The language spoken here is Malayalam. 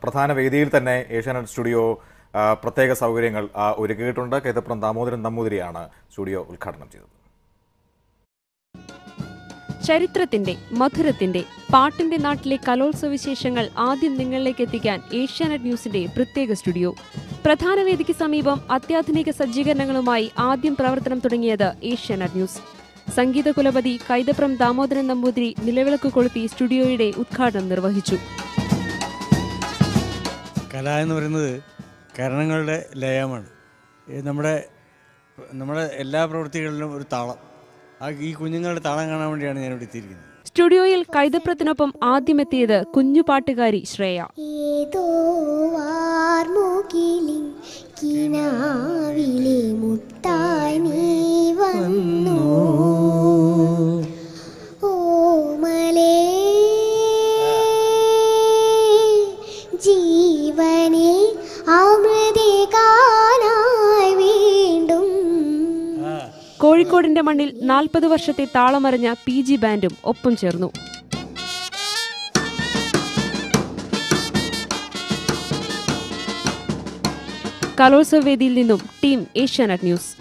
പ്രധാന വേദിയിൽ തന്നെ ഏഷ്യാനെറ്റ് സ്റ്റുഡിയോ പ്രത്യേക സൗകര്യങ്ങൾ ഒരുക്കിയിട്ടുണ്ട്. കൈതപ്രം ദാമോദരൻ നമ്പൂതിരിയാണ് സ്റ്റുഡിയോ ഉദ്ഘാടനം ചെയ്തത്. ചരിത്രത്തിന്റെ, മധുരത്തിന്റെ, പാട്ടിന്റെ നാട്ടിലെ കലോത്സവ വിശേഷങ്ങൾ ആദ്യം നിങ്ങളിലേക്ക് എത്തിക്കാൻ ഏഷ്യാനെറ്റ് ന്യൂസിന്റെ പ്രത്യേക സ്റ്റുഡിയോ. പ്രധാന വേദിക്ക് സമീപം അത്യാധുനിക സജ്ജീകരണങ്ങളുമായി ആദ്യം പ്രവർത്തനം തുടങ്ങിയത് ഏഷ്യാനെറ്റ് ന്യൂസ്. സംഗീത കുലപതി കൈതപ്രം ദാമോദരൻ നമ്പൂതിരി നിലവിളക്ക് കൊളുത്തി സ്റ്റുഡിയോയുടെ ഉദ്ഘാടനം നിർവഹിച്ചു. കല എന്ന് പറയുന്നത് കരണങ്ങളുടെ ലയമാണ്. നമ്മുടെ എല്ലാ പ്രവൃത്തികളിലും ഒരു താളം. ഈ കുഞ്ഞുങ്ങളുടെ താളം കാണാൻ വേണ്ടിയാണ് ഞാൻ ഇവിടെ എത്തിയിരിക്കുന്നത്. സ്റ്റുഡിയോയിൽ കൈതപ്രത്തിനൊപ്പം ആദ്യമെത്തിയത് കുഞ്ഞുപാട്ടുകാരി ശ്രേയ. കോഴിക്കോടിന്റെ മണ്ണിൽ 40 വർഷത്തെ താളമറിഞ്ഞ PG ബാൻഡും ഒപ്പം ചേർന്നു. കലോത്സവ വേദിയിൽ നിന്നും ടീം ഏഷ്യാനെറ്റ് ന്യൂസ്.